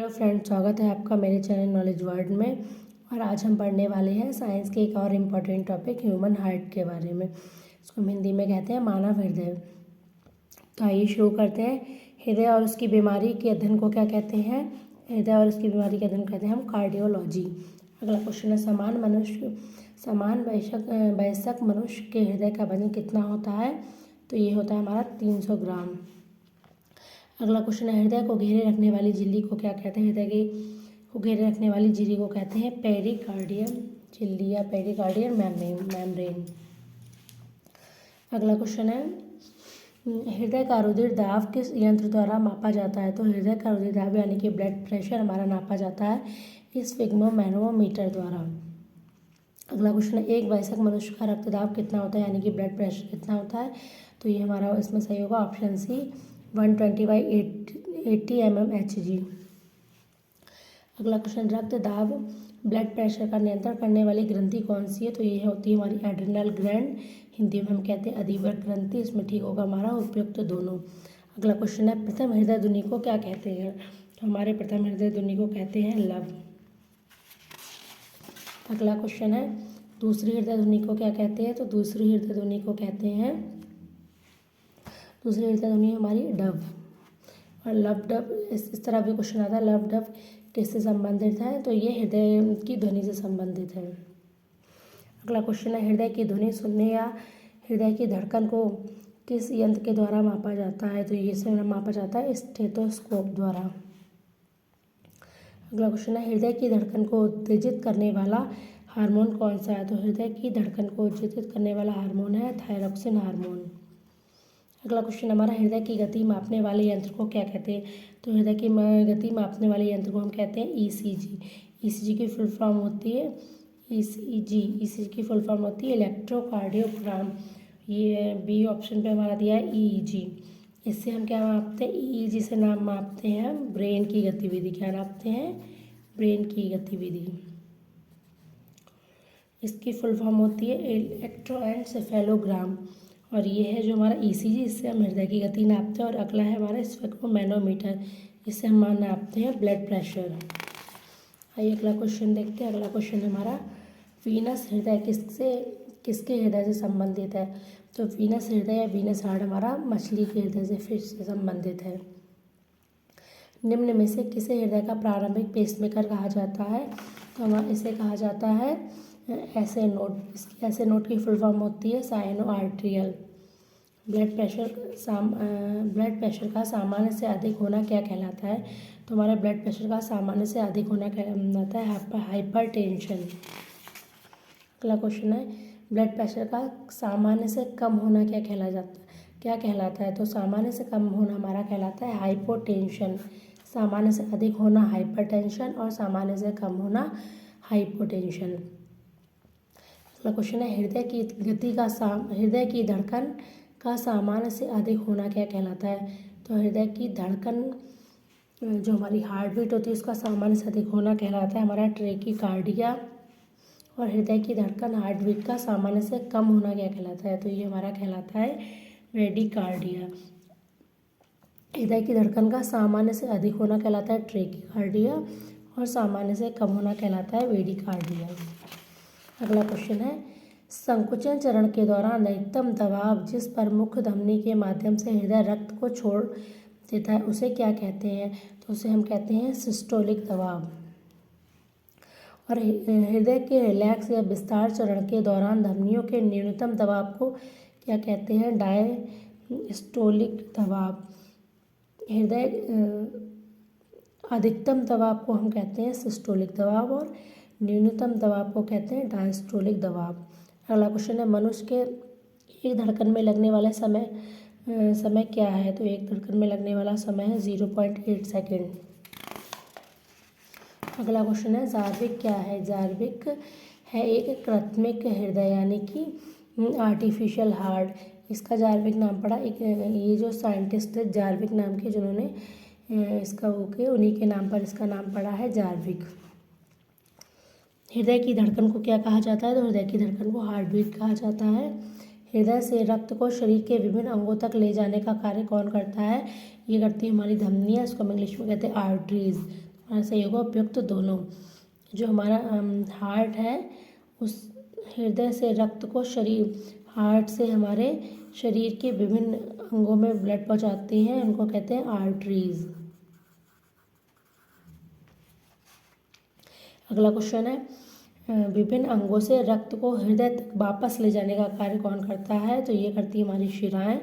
Hello friends, स्वागत है आपका मेरे चैनल नॉलेज वर्ल्ड में। और आज हम पढ़ने वाले हैं साइंस के एक और इम्पॉर्टेंट टॉपिक ह्यूमन हार्ट के बारे में। इसको हम हिंदी में कहते हैं मानव हृदय। तो आइए शुरू करते हैं। हृदय और उसकी बीमारी के अध्ययन को क्या कहते हैं? हृदय और उसकी बीमारी के अध्ययन कहते हैं हम कार्डियोलॉजी। अगला क्वेश्चन है, समान वयस्क मनुष्य के हृदय का वजन कितना होता है? तो ये होता है हमारा 300 ग्राम। अगला क्वेश्चन है, हृदय को घेरे रखने वाली झिल्ली को क्या कहते हैं? हृदय को घेरे रखने वाली झिल्ली को कहते हैं पेरिकार्डियम झिल्ली या पेरिकार्डियम मेम्ब्रेन। अगला क्वेश्चन है, हृदय का रुधिर दाब किस यंत्र द्वारा मापा जाता है? तो हृदय का रुधिर दाब यानी कि ब्लड प्रेशर हमारा नापा जाता है स्फिग्मोमैनोमीटर द्वारा। अगला क्वेश्चन है, एक वयस्क मनुष्य का रक्तदाब कितना होता है यानी कि ब्लड प्रेशर कितना होता है? तो ये हमारा इसमें सही होगा ऑप्शन सी 120/80 mmHg। अगला क्वेश्चन, रक्तदाब ब्लड प्रेशर का नियंत्रण करने वाली ग्रंथि कौन सी है? तो ये होती है हमारी एड्रिनल ग्लैंड, हिंदी में हम कहते हैं अधिवृक्क ग्रंथि। इसमें ठीक होगा हमारा उपयुक्त दोनों। अगला क्वेश्चन है, प्रथम हृदय ध्वनि को क्या कहते हैं? तो हमारे प्रथम हृदय ध्वनि को कहते हैं लव। अगला क्वेश्चन है, दूसरी हृदय ध्वनि को क्या कहते हैं? तो दूसरी हृदय ध्वनि को कहते हैं दूसरी हृदय ध्वनि हमारी डव। और लव डव इस तरह भी क्वेश्चन आता है, लव डव किससे संबंधित है? तो ये हृदय की ध्वनि से संबंधित है। अगला क्वेश्चन है, हृदय की ध्वनि सुनने या हृदय की धड़कन को किस यंत्र के द्वारा मापा जाता है? तो ये से मापा जाता है स्टेथोस्कोप द्वारा। अगला क्वेश्चन है, हृदय की धड़कन को उत्तेजित करने वाला हार्मोन कौन सा है? तो हृदय की धड़कन को उत्तेजित करने वाला हार्मोन है थायरोक्सिन हार्मोन। अगला क्वेश्चन हमारा, हृदय की गति मापने वाले यंत्र को क्या कहते हैं? तो हृदय की गति मापने वाले यंत्र को हम कहते हैं ईसीजी। ईसीजी की फुल फॉर्म होती है ईसीजी की फुल फॉर्म होती है इलेक्ट्रोकार्डियोग्राम। ये बी ऑप्शन पे हमारा दिया है ईईजी। इससे हम क्या मापते हैं? ईईजी से नाम मापते हैं हम ब्रेन की गतिविधि। क्या नापते हैं? ब्रेन की गतिविधि। इसकी फुल फॉर्म होती है इलेक्ट्रोएन्सेफेलोग्राम। और ये है जो हमारा ईसीजी, इससे हम हृदय की गति नापते हैं। और अगला है हमारा स्फिग्मोमैनोमीटर, इससे हम नापते हैं ब्लड प्रेशर। आइए अगला क्वेश्चन देखते हैं। अगला क्वेश्चन हमारा, वीनस हृदय किसके हृदय से संबंधित है? तो वीनस हृदय या वीनस हार्ट हमारा मछली के हृदय से फिश से संबंधित है। निम्न में से किसे हृदय का प्रारंभिक पेसमेकर कहा जाता है? तो हमारा इसे कहा जाता है ऐसे नोट की फुल फॉर्म होती है साइनो आर्ट्रियल। ब्लड प्रेशर का सामान्य से अधिक होना क्या कहलाता है? तो हमारे ब्लड प्रेशर का सामान्य से अधिक होना कहलाता है हाइपरटेंशन। अगला क्वेश्चन है, ब्लड प्रेशर का सामान्य से कम होना क्या कहलाता है? तो सामान्य से कम होना हमारा कहलाता है हाइपोटेंशन। सामान्य से अधिक होना हाइपरटेंशन और सामान्य से कम होना हाइपोटेंशन। अगला क्वेश्चन है, हृदय की धड़कन का सामान्य से अधिक होना क्या कहलाता है? तो हृदय की धड़कन जो हमारी हार्ट बीट होती है उसका सामान्य से अधिक होना कहलाता है हमारा ट्रेकीकार्डिया। और हृदय की धड़कन हार्ट बीट का सामान्य से कम होना क्या कहलाता है? तो ये हमारा कहलाता है ब्रेडिकार्डिया। हृदय की धड़कन का सामान्य से अधिक होना कहलाता है ट्रेकीकार्डिया और सामान्य से कम होना कहलाता है वेडिकार्डिया। अगला क्वेश्चन है, संकुचन चरण के दौरान अधिकतम दबाव जिस पर मुख्य धमनी के माध्यम से हृदय रक्त को छोड़ देता है उसे क्या कहते हैं? तो उसे हम कहते हैं सिस्टोलिक दबाव। और हृदय के रिलैक्स या विस्तार चरण के दौरान धमनियों के न्यूनतम दबाव को क्या कहते हैं? डायस्टोलिक दबाव। हृदय अधिकतम दबाव को हम कहते हैं सिस्टोलिक दबाव और न्यूनतम दबाव को कहते हैं डायस्टोलिक दबाव। अगला क्वेश्चन है, मनुष्य के एक धड़कन में लगने वाला समय क्या है? तो एक धड़कन में लगने वाला समय है 0.8 सेकेंड। अगला क्वेश्चन है, जार्विक क्या है? जार्विक है एक कृत्रिम हृदय यानी कि आर्टिफिशियल हार्ट। इसका जार्विक नाम पड़ा ये जो साइंटिस्ट है जार्विक नाम के, जिन्होंने इसका उन्हीं के नाम पर इसका नाम पड़ा है जार्विक। हृदय की धड़कन को क्या कहा जाता है? तो हृदय की धड़कन को हार्ट बीट कहा जाता है। हृदय से रक्त को शरीर के विभिन्न अंगों तक ले जाने का कार्य कौन करता है? ये करती है हमारी धमनियाँ, इसको हम इंग्लिश में कहते हैं आर्टरीज। हमारा सही होगा उपयुक्त दोनों। जो हमारा हार्ट है उस हृदय से रक्त को हार्ट से हमारे शरीर के विभिन्न अंगों में ब्लड पहुंचाती हैं, उनको कहते हैं आर्टरीज। अगला क्वेश्चन है विभिन्न अंगों से रक्त को हृदय तक वापस ले जाने का कार्य कौन करता है? तो ये करती है हमारी शिराएं।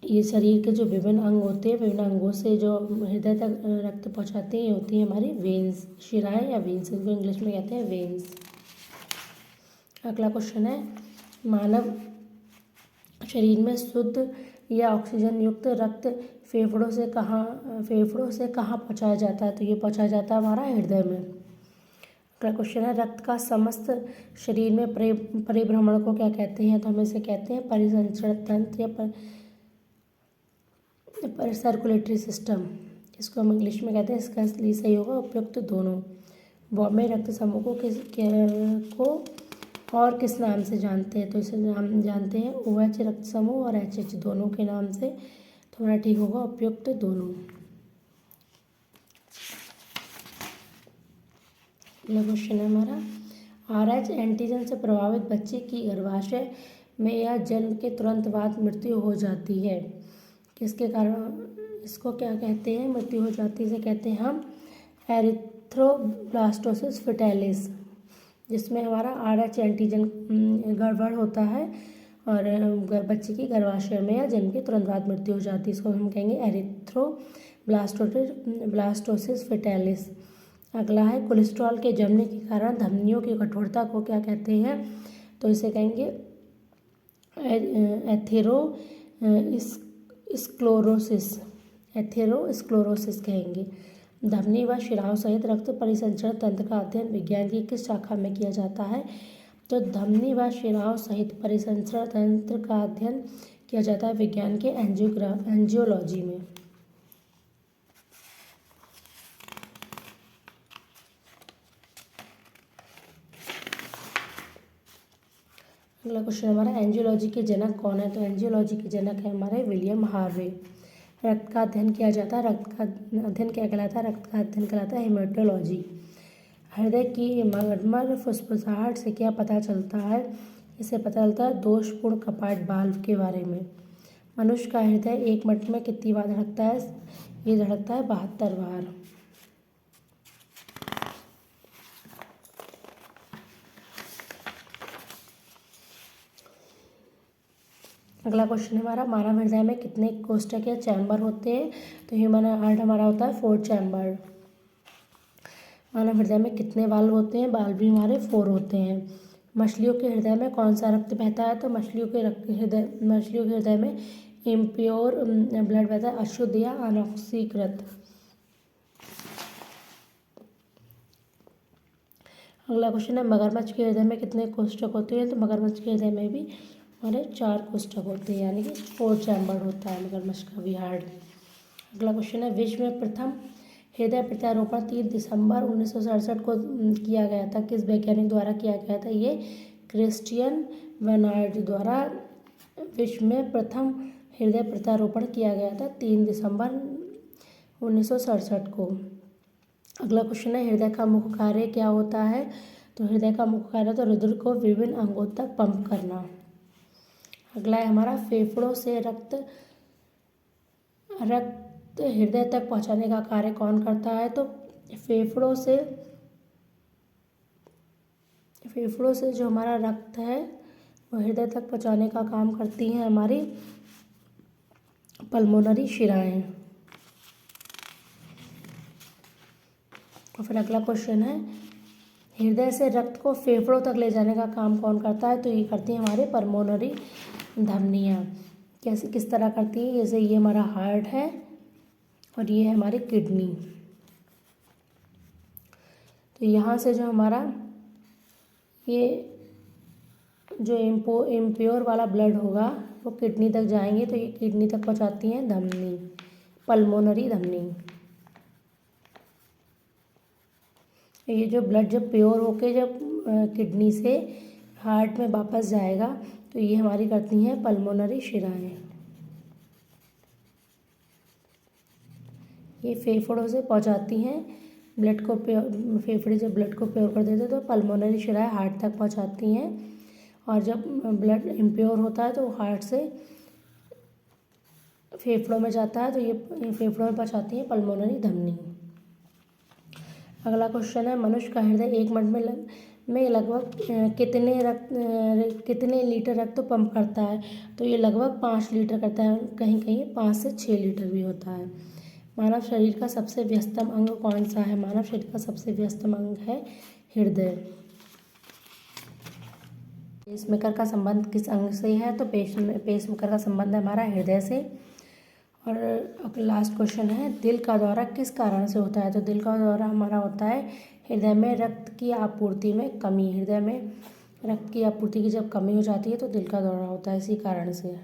ये शरीर के जो विभिन्न अंग होते हैं, विभिन्न अंगों से जो हृदय तक रक्त पहुंचाते हैं, ये होती है हमारी वेन्स, शिराएं या वेन्स, इनको इंग्लिश में कहते हैं वेन्स। अगला क्वेश्चन है मानव शरीर में शुद्ध या ऑक्सीजन युक्त रक्त फेफड़ों से कहाँ पहुंचाया जाता है? तो ये पहुंचाया जाता है हमारा हृदय में। अगला क्वेश्चन है रक्त का समस्त शरीर में परिभ्रमण को क्या कहते हैं? तो हम इसे कहते हैं परिसंचरण तंत्र या सर्कुलेटरी सिस्टम, इसको हम इंग्लिश में कहते हैं। इसका असली सही होगा उपयुक्त दोनों। बॉम्बे रक्त समूह को और किस नाम से जानते हैं? तो इसे नाम जानते हैं OH रक्त समूह और HH दोनों के नाम से। तो हमारा ठीक होगा उपयुक्त दोनों। अगला क्वेश्चन है हमारा RH एंटीजन से प्रभावित बच्चे की गर्भाशय में या जन्म के तुरंत बाद मृत्यु हो जाती है, किसके कारण? इसको क्या कहते हैं? मृत्यु हो जाती है इसे कहते हैं हम एरिथ्रोब्लास्टोसिस फेटालिस, जिसमें हमारा RH एंटीजन गड़बड़ होता है और बच्चे की गर्भाशय में या जन्म के तुरंत बाद मृत्यु हो जाती है। इसको हम कहेंगे एरिथ्रोब्लास्टोसिस फेटालिस। अगला है कोलेस्ट्रॉल के जमने के कारण धमनियों की कठोरता को क्या कहते हैं? तो इसे कहेंगे एथेरोस्क्लेरोसिस कहेंगे। धमनी व शिराओं सहित रक्त परिसंचरण तंत्र का अध्ययन विज्ञान की किस शाखा में किया जाता है? तो धमनी व शिराओं सहित परिसंचरण तंत्र का अध्ययन किया जाता है विज्ञान के एंजियोलॉजी में। अगला क्वेश्चन हमारा एंजियोलॉजी के जनक कौन है? तो एंजियोलॉजी के जनक है हमारे विलियम हार्वे। रक्त का अध्ययन किया जाता है, रक्त का अध्ययन क्या कहलाता है? रक्त का अध्ययन कहलाता है हेमेटोलॉजी। हृदय की मरमर फुसफुसाहट से क्या पता चलता है? इससे पता चलता है दोषपूर्ण कपाट वाल्व के बारे में। मनुष्य का हृदय एक मिनट में कितनी बार धड़कता है? ये धड़कता है 72 बार। अगला क्वेश्चन हमारा मानव हृदय में कितने कोष्ठक या चैम्बर होते हैं? तो ह्यूमन हार्ट हमारा होता है 4 चैम्बर। मानव हृदय में कितने वाल्व होते हैं? वाल्व भी हमारे 4 होते हैं। मछलियों के हृदय में कौन सा रक्त बहता है? तो मछलियों के हृदय में इम्प्योर ब्लड बहता है, अशुद्ध या अनऑक्सीकृत। अगला क्वेश्चन है मगरमच्छ के हृदय में कितने कोष्ठक होते हैं? तो मगरमच्छ के हृदय में भी हमारे 4 कोष्ठक होते हैं, यानी कि 4 चैम्बर होता है मगरमच्छ का भी हार्ट। अगला क्वेश्चन है विश्व में प्रथम हृदय प्रत्यारोपण 3 दिसंबर 1967 को किया गया था, किस वैज्ञानिक द्वारा किया गया था? ये क्रिस्टियन बर्नार्ड द्वारा विश्व में प्रथम हृदय प्रत्यारोपण किया गया था 3 दिसंबर 1967 को। अगला क्वेश्चन है हृदय का मुख्य कार्य क्या होता है? तो हृदय का मुख्य कार्य तो रुधिर को विभिन्न अंगों तक पंप करना। अगला है हमारा फेफड़ों से रक्त हृदय तक पहुंचाने का कार्य कौन करता है? तो फेफड़ों से जो हमारा रक्त है वो हृदय तक पहुंचाने का काम करती हैं हमारी पल्मोनरी शिराएं। और फिर अगला क्वेश्चन है हृदय से रक्त को फेफड़ों तक ले जाने का काम कौन करता है? तो ये करती हैं हमारे पल्मोनरी धमनियाँ। कैसे किस तरह करती है? जैसे ये हमारा हार्ट है और ये है हमारी किडनी। तो यहाँ से जो हमारा ये जो इम्प्योर वाला ब्लड होगा वो किडनी तक जाएंगे, तो ये किडनी तक पहुँचाती हैं धमनी, पल्मोनरी धमनी। ये जो ब्लड जब प्योर होके जब किडनी से हार्ट में वापस जाएगा तो ये हमारी करती हैं पल्मोनरी शिराएं। ये फेफड़ों से पहुंचाती हैं ब्लड को, फेफड़े जब ब्लड को प्योर कर देते हैं तो पल्मोनरी शिराएँ हार्ट तक पहुंचाती हैं, और जब ब्लड इम्प्योर होता है तो हार्ट से फेफड़ों में जाता है तो ये फेफड़ों में पहुंचाती है पल्मोनरी धमनी। अगला क्वेश्चन है, मनुष्य का हृदय 1 मिनट में लगभग कितने लीटर रक्त पंप करता है? तो ये लगभग 5 लीटर करता है, कहीं कहीं 5 से 6 लीटर भी होता है। मानव शरीर का सबसे व्यस्तम अंग कौन सा है? मानव शरीर का सबसे व्यस्तम अंग है हृदय। पेसमेकर का संबंध किस अंग से है? तो पेसमेकर का संबंध है हमारा हृदय से। और लास्ट क्वेश्चन है, दिल का दौरा किस कारण से होता है? तो दिल का दौरा हमारा होता है हृदय में रक्त की आपूर्ति में कमी। हृदय में रक्त की आपूर्ति की जब कमी हो जाती है तो दिल का दौरा होता है, इसी कारण से।